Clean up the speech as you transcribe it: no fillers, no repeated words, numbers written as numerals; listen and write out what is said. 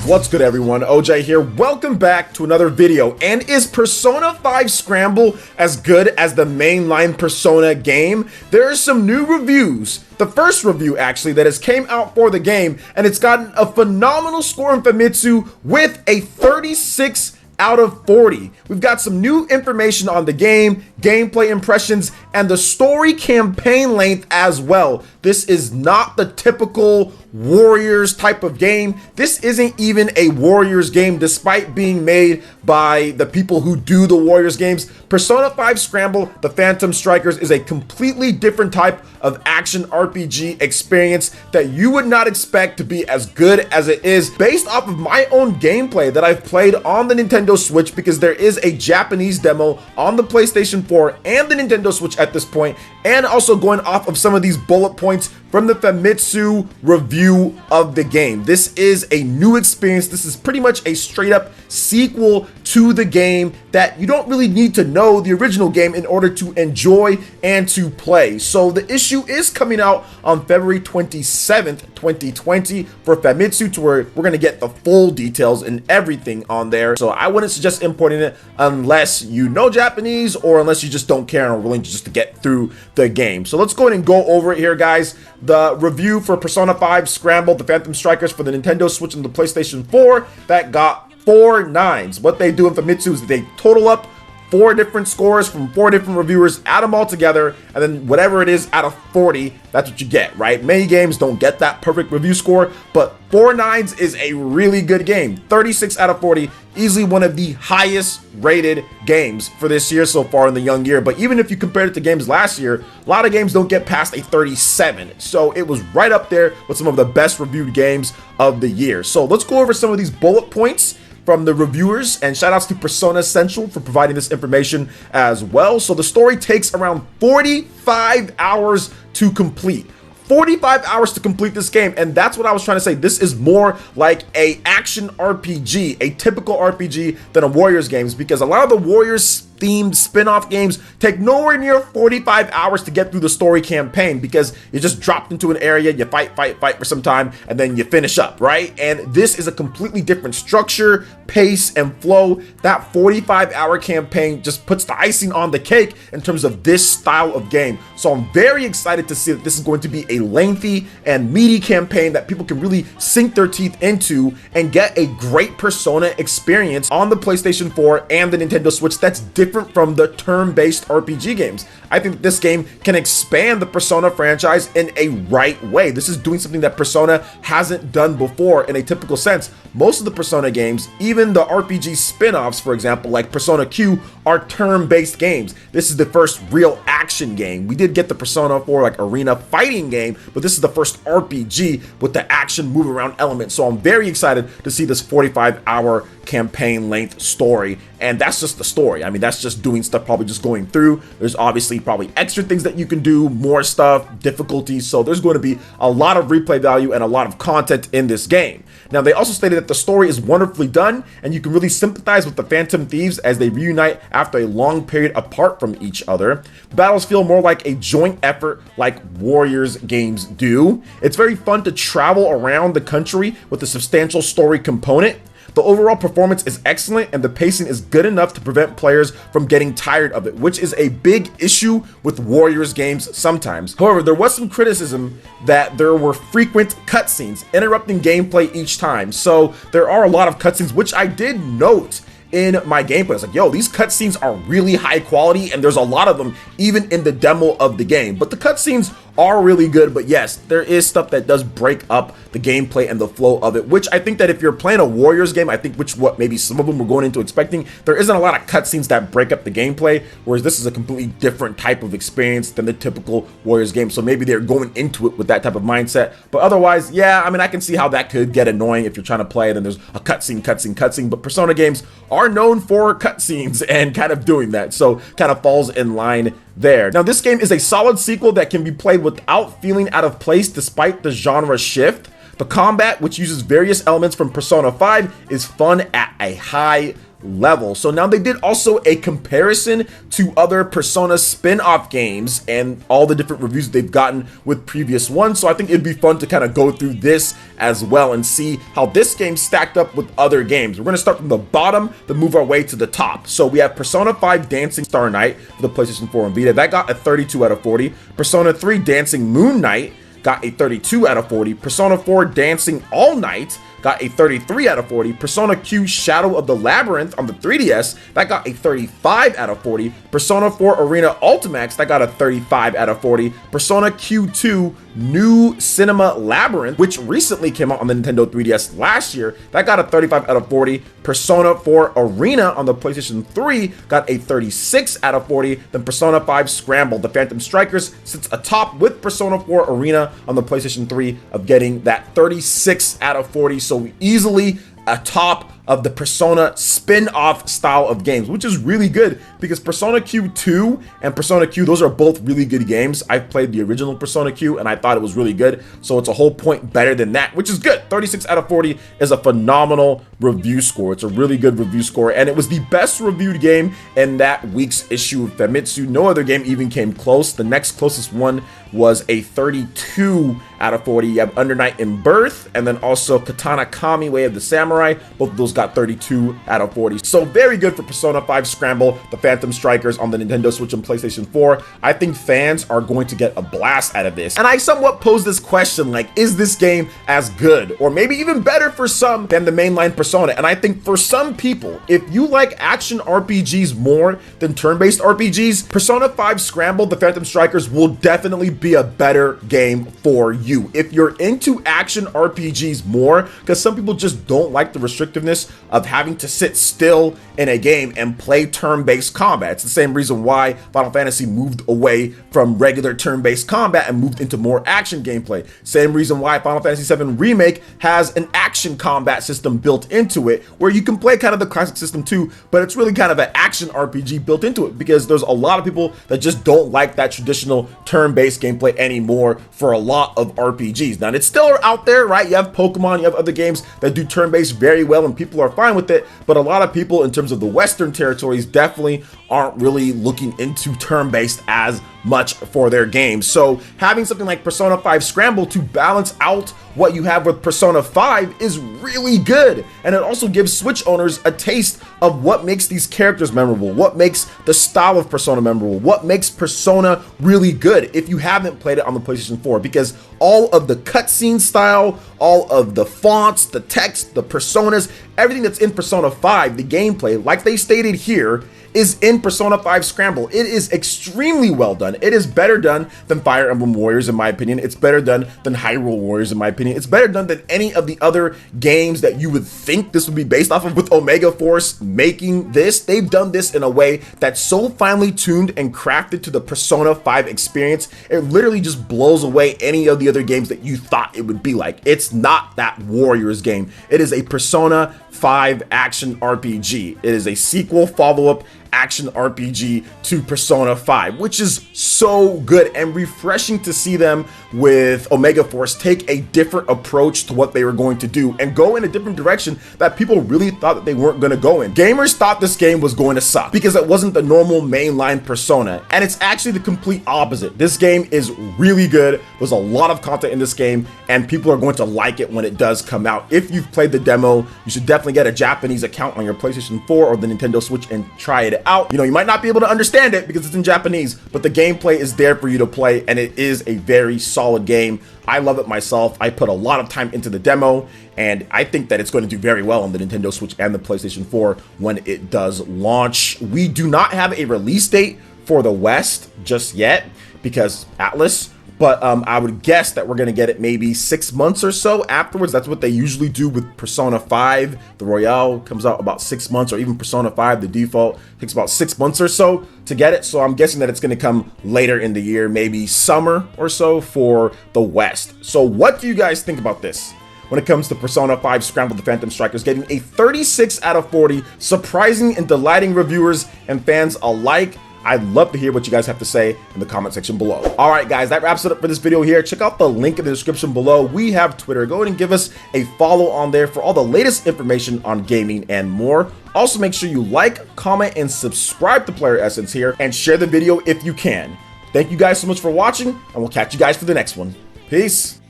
What's good, everyone? OJ here. Welcome back to another video. And is Persona 5 Scramble as good as the mainline Persona game? There are some new reviews. The first review, actually, that has came out for the game, and it's gotten a phenomenal score in Famitsu with a 36 out of 40. We've got some new information on the game, gameplay impressions, and the story campaign length as well. This is not the typical Warriors type of game. This isn't even a Warriors game, despite being made by the people who do the Warriors games. Persona 5 Scramble, The Phantom Strikers, is a completely different type of action RPG experience that you would not expect to be as good as it is, based off of my own gameplay that I've played on the Nintendo Switch, because there is a Japanese demo on the PlayStation 4 and the Nintendo Switch at this point, and also going off of some of these bullet points from the Famitsu review of the game. This is a new experience. This is pretty much a straight up sequel to the game that you don't really need to know the original game in order to enjoy and to play. So the issue is coming out on February 27th, 2020 for Famitsu, to where we're gonna get the full details and everything on there. So I wouldn't suggest importing it unless you know Japanese or unless you just don't care and are willing just to get through the game. So let's go ahead and go over it here, guys. The review for Persona 5 Scramble, The Phantom Strikers for the Nintendo Switch and the PlayStation 4, that got 4 9s. What they do in Famitsu is they total up 4 different scores from 4 different reviewers, add them all together, and then whatever it is out of 40, that's what you get, right? Many games don't get that perfect review score, but 4 9s is a really good game. 36 out of 40, easily one of the highest rated games for this year so far in the young year. But even if you compare it to games last year, a lot of games don't get past a 37. So it was right up there with some of the best reviewed games of the year. So let's go over some of these bullet points from the reviewers, and shout outs to Persona Central for providing this information as well. So the story takes around 45 hours to complete. 45 hours to complete this game, and that's what I was trying to say. This is more like a action RPG, a typical RPG, than a Warriors games, because a lot of the Warriors themed spin-off games take nowhere near 45 hours to get through the story campaign, because you just dropped into an area, you fight for some time, and then you finish up, right? And this is a completely different structure, pace, and flow. That 45-hour campaign just puts the icing on the cake in terms of this style of game. So I'm very excited to see that this is going to be a lengthy and meaty campaign that people can really sink their teeth into and get a great Persona experience on the PlayStation 4 and the Nintendo Switch that's different from the turn-based RPG games. I think that this game can expand the Persona franchise in a right way. This is doing something that Persona hasn't done before in a typical sense. Most of the Persona games, even the RPG spin-offs, for example, like Persona Q, are turn-based games. This is the first real action game. We did get the Persona 4 like arena fighting game, but this is the first RPG with the action move around element. So I'm very excited to see this 45-hour campaign length story, and that's just the story. I mean, that's just doing stuff, probably just going through. There's obviously probably extra things that you can do, more stuff, difficulties, so there's going to be a lot of replay value and a lot of content in this game. Now, they also stated that the story is wonderfully done, and you can really sympathize with the Phantom Thieves as they reunite after a long period apart from each other. The battles feel more like a joint effort like Warriors games do. It's very fun to travel around the country with a substantial story component. The overall performance is excellent, and the pacing is good enough to prevent players from getting tired of it, which is a big issue with Warriors games sometimes. However, there was some criticism that there were frequent cutscenes interrupting gameplay each time. So there are a lot of cutscenes, which I did note in my gameplay. It's like, yo, these cutscenes are really high quality, and there's a lot of them even in the demo of the game. But the cutscenes are really good, but yes, there is stuff that does break up the gameplay and the flow of it, which I think that if you're playing a Warriors game, I think what maybe some of them were going into expecting, there isn't a lot of cutscenes that break up the gameplay, whereas this is a completely different type of experience than the typical Warriors game. So maybe they're going into it with that type of mindset. But otherwise, yeah, I mean, I can see how that could get annoying if you're trying to play it and there's a cutscene, but Persona games are known for cutscenes and kind of doing that, so kind of falls in line there. Now, this game is a solid sequel that can be played without feeling out of place despite the genre shift. The combat, which uses various elements from Persona 5, is fun at a high level. So now they did also a comparison to other Persona spin-off games and all the different reviews they've gotten with previous ones. So I think it'd be fun to kind of go through this as well and see how this game stacked up with other games. We're going to start from the bottom to move our way to the top. So we have Persona 5 Dancing Star Night for the PlayStation 4 and Vita. That got a 32 out of 40. Persona 3 Dancing Moon Night got a 32 out of 40. Persona 4 Dancing All Night got a 33 out of 40. Persona Q Shadow of the Labyrinth on the 3DS, that got a 35 out of 40. Persona 4 Arena Ultimax, that got a 35 out of 40. Persona Q2 New Cinema Labyrinth, which recently came out on the Nintendo 3DS last year, that got a 35 out of 40. Persona 4 Arena on the PlayStation 3 got a 36 out of 40. Then Persona 5 Scramble, the Phantom Strikers, sits atop with Persona 4 Arena on the PlayStation 3 of getting that 36 out of 40. So easily atop of the Persona spin-off style of games, which is really good because Persona Q2 and Persona Q, those are both really good games. I've played the original Persona Q and I thought it was really good, so it's a whole point better than that, which is good. 36 out of 40 is a phenomenal review score. It's a really good review score, and it was the best reviewed game in that week's issue of Famitsu. No other game even came close. The next closest one was a 32 out of 40. You have Under Night in Birth, and then also Katana Kami Way of the Samurai. Both of those got 32 out of 40. So very good for Persona 5 Scramble, the Phantom Strikers on the Nintendo Switch and PlayStation 4. I think fans are going to get a blast out of this. And I somewhat posed this question, like, is this game as good or maybe even better for some than the mainline Persona? And I think for some people, if you like action RPGs more than turn-based RPGs, Persona 5 Scramble, the Phantom Strikers will definitely be a better game for you. If you're into action RPGs more, because some people just don't like the restrictiveness of having to sit still in a game and play turn-based combat. It's the same reason why Final Fantasy moved away from regular turn-based combat and moved into more action gameplay. Same reason why Final Fantasy VII Remake has an action combat system built into it, where you can play kind of the classic system too, but it's really kind of an action RPG built into it, because there's a lot of people that just don't like that traditional turn-based gameplay anymore for a lot of RPGs. Now, it's still out there, right? You have Pokemon, you have other games that do turn-based very well and people are fine with it, but a lot of people in terms of the Western territories definitely aren't really looking into turn-based as much for their games. So having something like Persona 5 Scramble to balance out what you have with Persona 5 is really good, and it also gives Switch owners a taste of what makes these characters memorable, what makes the style of Persona memorable, what makes Persona really good if you haven't played it on the PlayStation 4, because all of the cutscene style, all of the fonts, the text, the personas, everything that's in Persona 5, the gameplay, like they stated here, is in Persona 5 Scramble. It is extremely well done. It is better done than Fire Emblem Warriors, in my opinion. It's better done than Hyrule Warriors, in my opinion. It's better done than any of the other games that you would think this would be based off of. With Omega Force making this, they've done this in a way that's so finely tuned and crafted to the Persona 5 experience. It literally just blows away any of the other games that you thought it would be like. It's not that Warriors game. It is a Persona 5 action RPG. It is a sequel, follow-up action RPG to Persona 5, which is so good and refreshing to see them with Omega Force take a different approach to what they were going to do and go in a different direction that people really thought that they weren't going to go in. Gamers thought this game was going to suck because it wasn't the normal mainline Persona, and it's actually the complete opposite. This game is really good. There's a lot of content in this game, and people are going to like it when it does come out. If you've played the demo, you should definitely get a Japanese account on your PlayStation 4 or the Nintendo Switch and try it out. You know, you might not be able to understand it because it's in Japanese, but the gameplay is there for you to play, and it is a very solid game. I love it myself. I put a lot of time into the demo, and I think that it's going to do very well on the Nintendo Switch and the PlayStation 4 when it does launch. We do not have a release date for the West just yet because Atlas, but I would guess that we're going to get it maybe 6 months or so afterwards. That's what they usually do with Persona 5. The Royale comes out about 6 months, or even Persona 5, the default, takes about 6 months or so to get it. So I'm guessing that it's going to come later in the year, maybe summer or so for the West. So what do you guys think about this? When it comes to Persona 5 Scramble, the Phantom Strikers getting a 36 out of 40, surprising and delighting reviewers and fans alike. I'd love to hear what you guys have to say in the comment section below. All right, guys, that wraps it up for this video here. Check out the link in the description below. We have Twitter. Go ahead and give us a follow on there for all the latest information on gaming and more. Also, make sure you like, comment, and subscribe to PlayerEssence here, and share the video if you can. Thank you guys so much for watching, and we'll catch you guys for the next one. Peace.